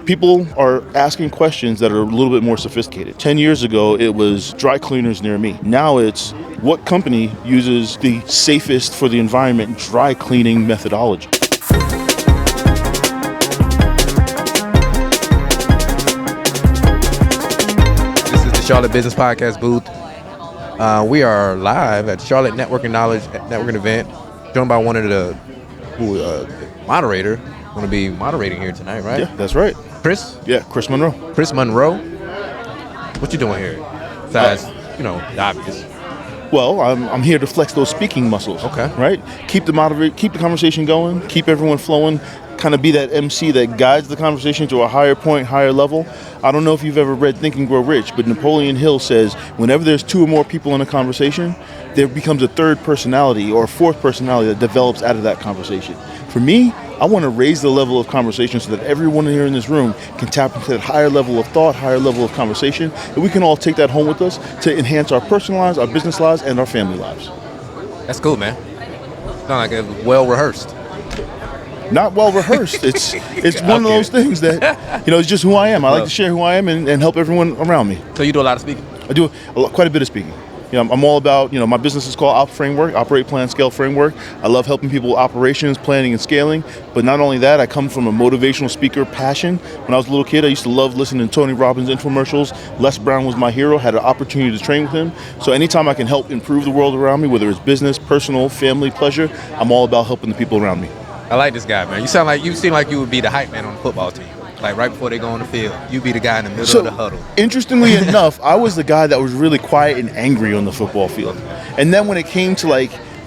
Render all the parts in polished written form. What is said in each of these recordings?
People are asking questions that are a little bit more sophisticated. 10 years ago, it was dry cleaners near me. Now it's what company uses the safest for the environment dry cleaning methodology. This is the Charlotte Business Podcast booth. We are live at Charlotte Networking Knowledge Networking event, joined by one of the moderator. Going to be moderating here tonight, right? Yeah, that's right. Chris? Yeah, Chris Monroe. Chris Monroe? What you doing here? Besides, the obvious. Well, I'm here to flex those speaking muscles. Okay. Right? Keep the conversation going, keep everyone flowing, kind of be that MC that guides the conversation to a higher point, higher level. I don't know if you've ever read Think and Grow Rich, but Napoleon Hill says whenever there's two or more people in a conversation, there becomes a third personality or a fourth personality that develops out of that conversation. For me, I want to raise the level of conversation so that everyone here in this room can tap into that higher level of thought, higher level of conversation, and we can all take that home with us to enhance our personal lives, our business lives, and our family lives. That's cool, man. Sound like it was well rehearsed. Not well rehearsed. It's one of those things that, it's just who I am. I like to share who I am and help everyone around me. So you do a lot of speaking? I do quite a bit of speaking. I'm all about, my business is called Operate, Plan, Scale Framework. I love helping people with operations, planning, and scaling. But not only that, I come from a motivational speaker passion. When I was a little kid, I used to love listening to Tony Robbins infomercials. Les Brown was my hero, had an opportunity to train with him. So anytime I can help improve the world around me, whether it's business, personal, family, pleasure, I'm all about helping the people around me. I like this guy, man. You seem like you would be the hype man on the football team. Like right before they go on the field, you be the guy in the middle of the huddle. Interestingly enough, I was the guy that was really quiet and angry on the football field. And then when it came to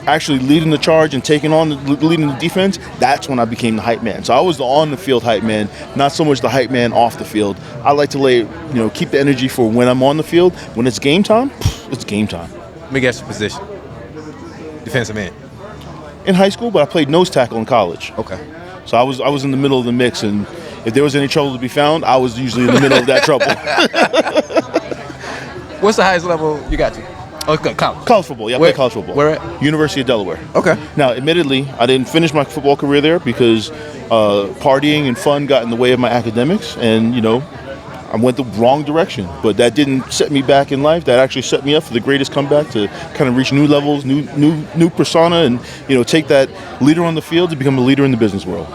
actually leading the charge and leading the defense, that's when I became the hype man. So I was the on the field hype man, not so much the hype man off the field. I like to keep the energy for when I'm on the field. When it's game time, it's game time. Let me guess your position. Defensive end. In high school, but I played nose tackle in college. Okay. So I was in the middle of the mix, and if there was any trouble to be found, I was usually in the middle of that trouble. What's the highest level you got to? Oh, college. College football. Yeah, I played college football. Where at? University of Delaware. Okay. Now, admittedly, I didn't finish my football career there because partying and fun got in the way of my academics, and I went the wrong direction. But that didn't set me back in life. That actually set me up for the greatest comeback to kind of reach new levels, new persona, and take that leader on the field to become a leader in the business world.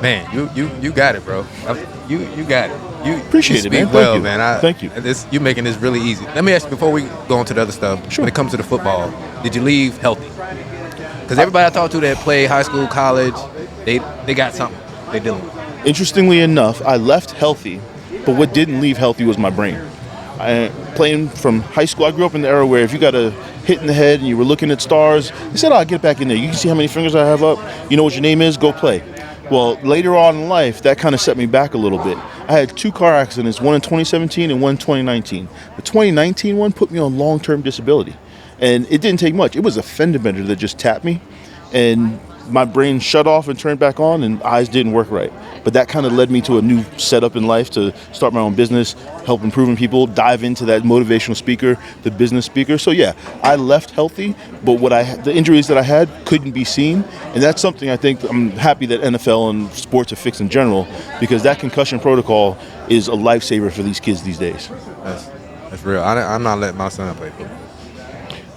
Man, you got it, bro. You got it. You appreciate it, man. Well, man. Thank you. You're making this really easy. Let me ask you before we go on to the other stuff. Sure. When it comes to the football, did you leave healthy? Because everybody I talked to that played high school, college, they got something they dealing with. Interestingly enough, I left healthy, but what didn't leave healthy was my brain. Playing from high school, I grew up in the era where if you got a hit in the head and you were looking at stars, they said, "I'll get back in there. You can see how many fingers I have up. You know what your name is? Go play." Well, later on in life, that kind of set me back a little bit. I had 2 car accidents, one in 2017 and one in 2019. The 2019 one put me on long-term disability, and it didn't take much. It was a fender bender that just tapped me, and my brain shut off and turned back on, and eyes didn't work right. But that kind of led me to a new setup in life to start my own business, help improving people, dive into that motivational speaker, the business speaker. So yeah, I left healthy, but the injuries that I had couldn't be seen, and that's something I think I'm happy that NFL and sports are fixed in general, because that concussion protocol is a lifesaver for these kids these days. That's real. I'm not letting my son play football.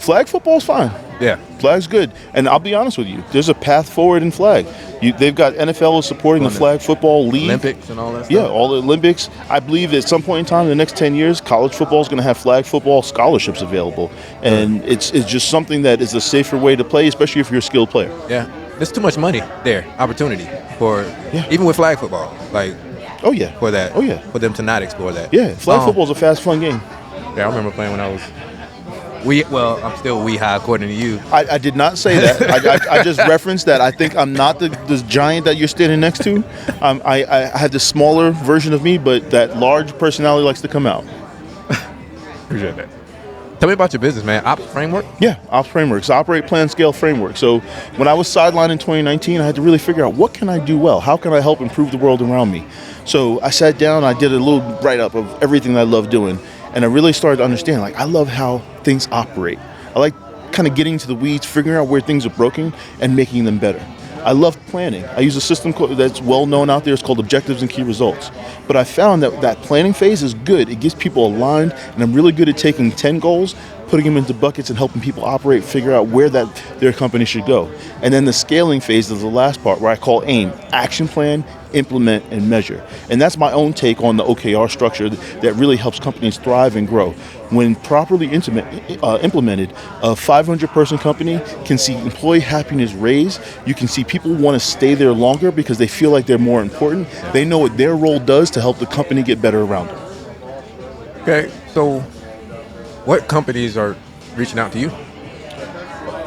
Flag football's fine. Yeah. Flag's good. And I'll be honest with you, there's a path forward in flag. They've got NFL is supporting the flag football league. Olympics and all that stuff? Yeah, all the Olympics. I believe at some point in time in the next 10 years, college football is going to have flag football scholarships available. And it's just something that is a safer way to play, especially if you're a skilled player. Yeah. There's too much money there, opportunity even with flag football. Oh, yeah. For that. Oh, yeah. For them to not explore that. Yeah, flag football is a fast, fun game. Yeah, I remember playing when I was... I'm still high according to you. I did not say that. I just referenced that I think I'm not the giant that you're standing next to. I had the smaller version of me, but that large personality likes to come out. Appreciate that. Tell me about your business, man. Ops Framework? Yeah, Ops Framework. It's Operate, Plan, Scale Framework. So when I was sidelined in 2019, I had to really figure out what can I do well? How can I help improve the world around me? So I sat down, I did a little write-up of everything that I love doing. And I really started to understand, I love how things operate. I like kind of getting into the weeds, figuring out where things are broken, and making them better. I love planning. I use a system that's well known out there. It's called objectives and key results. But I found that that planning phase is good. It gets people aligned, and I'm really good at taking 10 goals, putting them into buckets and helping people operate, figure out where their company should go. And then the scaling phase is the last part, where I call AIM, action plan, implement, and measure. And that's my own take on the OKR structure that really helps companies thrive and grow. When properly implemented, a 500-person company can see employee happiness raise. You can see people want to stay there longer because they feel like they're more important. They know what their role does to help the company get better around them. Okay, so what companies are reaching out to you?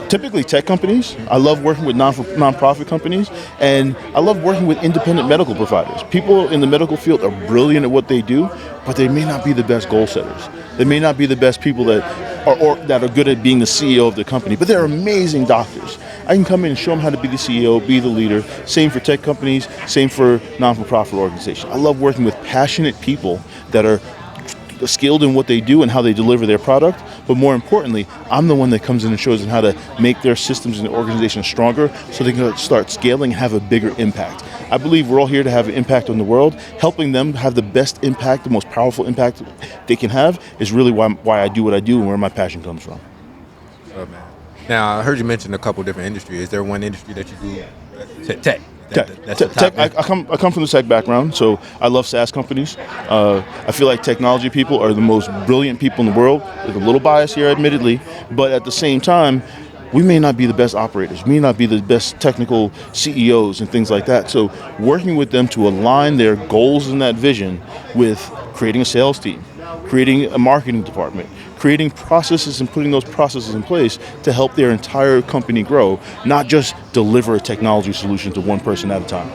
Typically tech companies. I love working with non-profit companies, and I love working with independent medical providers. People in the medical field are brilliant at what they do, but they may not be the best goal setters. They may not be the best people that are good at being the CEO of the company, but they're amazing doctors. I can come in and show them how to be the CEO, be the leader. Same for tech companies, same for non-for-profit organizations. I love working with passionate people that are skilled in what they do and how they deliver their product, but more importantly, I'm the one that comes in and shows them how to make their systems and their organization stronger so they can start scaling and have a bigger impact. I believe we're all here to have an impact on the world. Helping them have the best impact, the most powerful impact they can have is really why I do what I do and where my passion comes from. Oh, man. Now, I heard you mention a couple different industries. Is there one industry that you do? Tech. Tech. I come from the tech background, so I love SaaS companies. I feel like technology people are the most brilliant people in the world. There's a little bias here, admittedly, but at the same time, we may not be the best operators, we may not be the best technical CEOs and things like that. So working with them to align their goals and that vision with creating a sales team, creating a marketing department, creating processes and putting those processes in place to help their entire company grow, not just deliver a technology solution to one person at a time.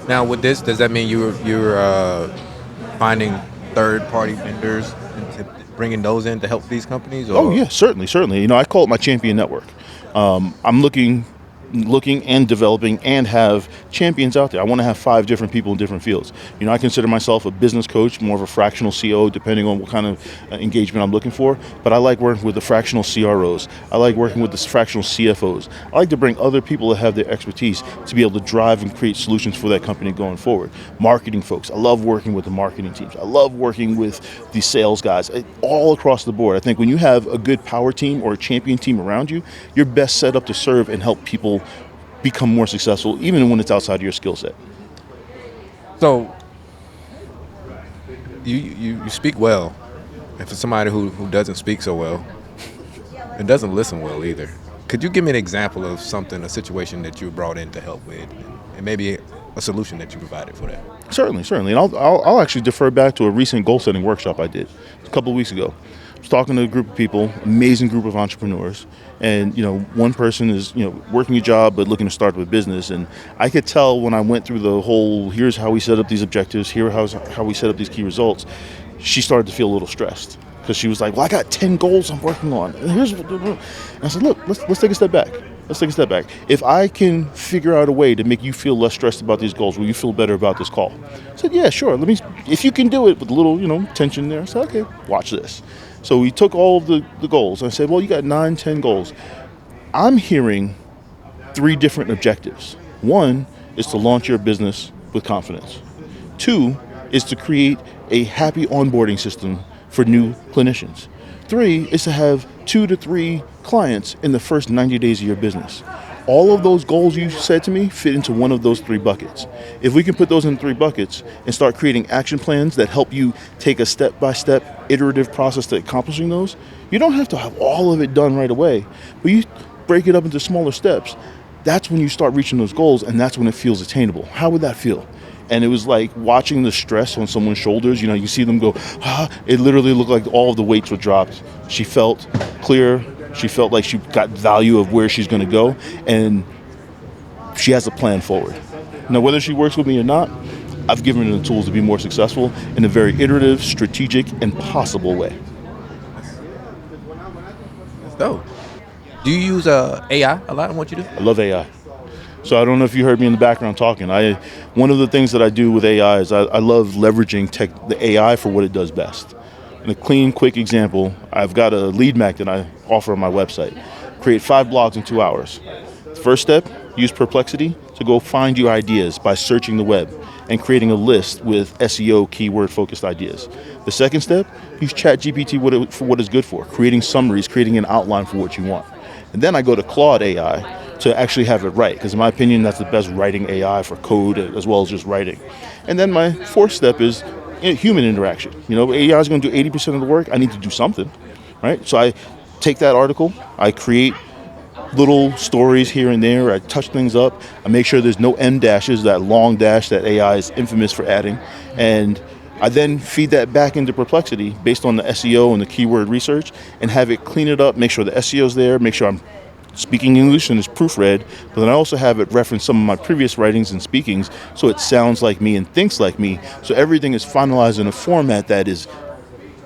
Now, with this, does that mean you're finding third-party vendors and bringing those in to help these companies? Or? Oh yeah, certainly. I call it my champion network. I'm looking and developing and have champions out there. I want to have 5 different people in different fields. I consider myself a business coach, more of a fractional CO, depending on what kind of engagement I'm looking for. But I like working with the fractional CROs. I like working with the fractional CFOs. I like to bring other people that have their expertise to be able to drive and create solutions for that company going forward. Marketing folks. I love working with the marketing teams. I love working with the sales guys all across the board. I think when you have a good power team or a champion team around you, you're best set up to serve and help people become more successful, even when it's outside of your skill set. So, you speak well, and for somebody who doesn't speak so well, and doesn't listen well either, could you give me an example of a situation that you brought in to help with, and maybe a solution that you provided for that? Certainly, and I'll actually defer back to a recent goal-setting workshop I did a couple of weeks ago. I was talking to a group of people, amazing group of entrepreneurs, and one person is working a job but looking to start with business, and I could tell when I went through the whole here's how we set up these objectives, here's how we set up these key results, she started to feel a little stressed because she was like, well, I got 10 goals I'm working on, and I said, look, let's take a step back. Let's take a step back. If I can figure out a way to make you feel less stressed about these goals, will you feel better about this call? I said, yeah, sure. If you can do it with a little, tension there. I said, okay, watch this. So we took all of the goals. I said, well, you got 9, 10 goals. I'm hearing 3 different objectives. 1 is to launch your business with confidence. 2 is to create a happy onboarding system for new clinicians. 3 is to have 2 to 3 clients in the first 90 days of your business. All of those goals you said to me fit into one of those 3 buckets. If we can put those in 3 buckets and start creating action plans that help you take a step-by-step iterative process to accomplishing those, you don't have to have all of it done right away, but you break it up into smaller steps. That's when you start reaching those goals, and that's when it feels attainable. How would that feel? And it was like watching the stress on someone's shoulders. You see them go, it literally looked like all of the weights were dropped. She felt clear. She felt like she got value of where she's going to go, and she has a plan forward. Now, whether she works with me or not, I've given her the tools to be more successful in a very iterative, strategic, and possible way. That's dope. Do you use AI a lot in what you do? I love AI. So I don't know if you heard me in the background talking. One of the things that I do with AI is I love leveraging the AI for what it does best. In a clean, quick example, I've got a lead mag that I offer on my website. Create 5 blogs in 2 hours. First step, use Perplexity to go find you ideas by searching the web and creating a list with SEO keyword focused ideas. The second step, use ChatGPT for what it's good for, creating summaries, creating an outline for what you want. And then I go to Claude AI to actually have it write, because in my opinion, that's the best writing AI for code as well as just writing. And then my fourth step is human interaction. AI is going to do 80% of the work. I need to do something, right? So I take that article, I create little stories here and there, I touch things up, I make sure there's no M dashes, that long dash that AI is infamous for adding, and I then feed that back into Perplexity based on the SEO and the keyword research and have it clean it up, make sure the SEO's there, make sure I'm speaking English and it's proofread, but then I also have it reference some of my previous writings and speakings so it sounds like me and thinks like me, so everything is finalized in a format that is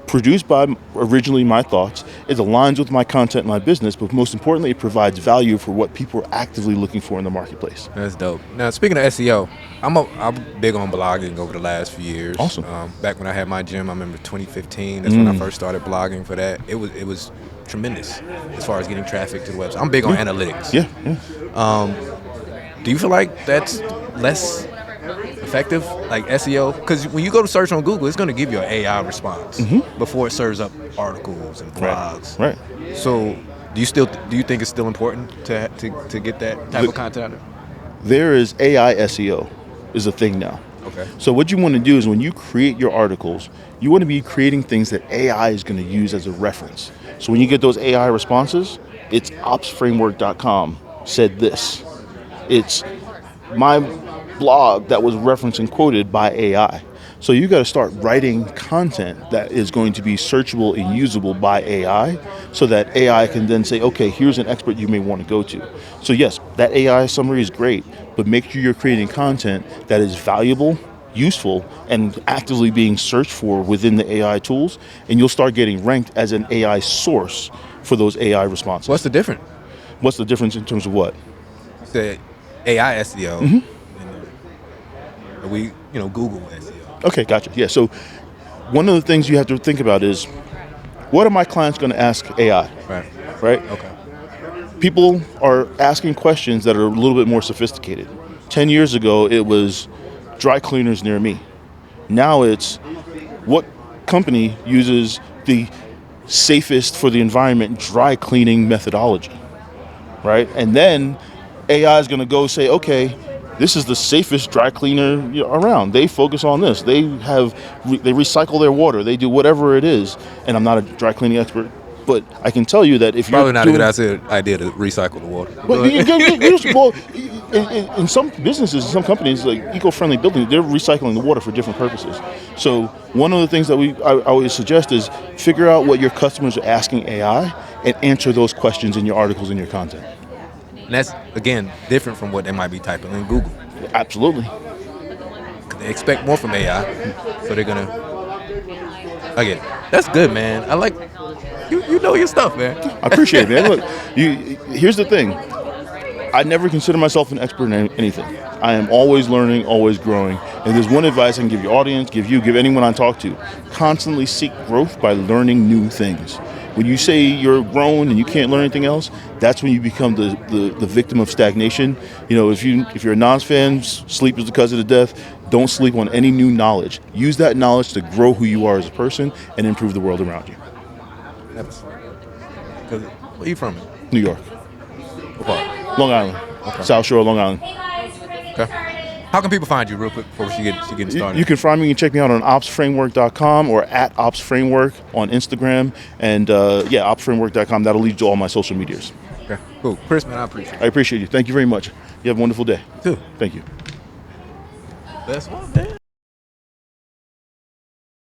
produced by originally my thoughts, it aligns with my content and my business, but most importantly, it provides value for what people are actively looking for in the marketplace. That's dope. Now, speaking of SEO, I'm big on blogging over the last few years. Awesome. Back when I had my gym, I remember 2015. That's when I first started blogging for that. It was tremendous as far as getting traffic to the website. I'm big on analytics. Yeah. Do you feel like that's less effective, like SEO? Because when you go to search on Google, it's going to give you an AI response before it serves up articles and blogs. Right. So, do you think it's still important to get that type of content out there? There is AI SEO is a thing now. Okay. So what you want to do is when you create your articles, you want to be creating things that AI is going to use as a reference. So when you get those AI responses, it's opsframework.com said this. It's my blog that was referenced and quoted by AI. So you got to start writing content that is going to be searchable and usable by AI so that AI can then say, okay, here's an expert you may want to go to. So yes, that AI summary is great, but make sure you're creating content that is valuable, useful, and actively being searched for within the AI tools, and you'll start getting ranked as an AI source for those AI responses. What's the difference? What's the difference in terms of what? The AI SEO. And we, Google SEO. Okay, gotcha. Yeah, so one of the things you have to think about is, what are my clients going to ask AI? Right? Okay. People are asking questions that are a little bit more sophisticated. 10 years ago, it was dry cleaners near me. Now it's what company uses the safest for the environment dry cleaning methodology, right? And then AI is going to go say, okay, this is the safest dry cleaner around. They focus on this. They recycle their water. They do whatever it is. And I'm not a dry cleaning expert, but I can tell you that if probably you're not a good idea to recycle the water. In some businesses, in some companies, like eco-friendly buildings, they're recycling the water for different purposes. So one of the things that I always suggest is figure out what your customers are asking AI and answer those questions in your articles and your content. And that's, again, different from what they might be typing in Google. Absolutely. They expect more from AI, so they're going to... I get it. That's good, man. I like... You know your stuff, man. I appreciate it, man. Look, here's the thing. I never consider myself an expert in anything. I am always learning, always growing. And there's one advice I can give your audience, give anyone I talk to. Constantly seek growth by learning new things. When you say you're grown and you can't learn anything else, that's when you become the victim of stagnation. If you're a Nas fan, sleep is the cause of the death. Don't sleep on any new knowledge. Use that knowledge to grow who you are as a person and improve the world around you. Where are you from? New York. What part? Long Island. Okay. South Shore, Long Island. Okay. How can people find you real quick before she gets started? You can find me and check me out on opsframework.com or at opsframework on Instagram. And opsframework.com. That'll lead to all my social medias. Okay. Cool. Chris, man, I appreciate it. I appreciate you. Thank you very much. You have a wonderful day. Too. Thank you. That's one, man.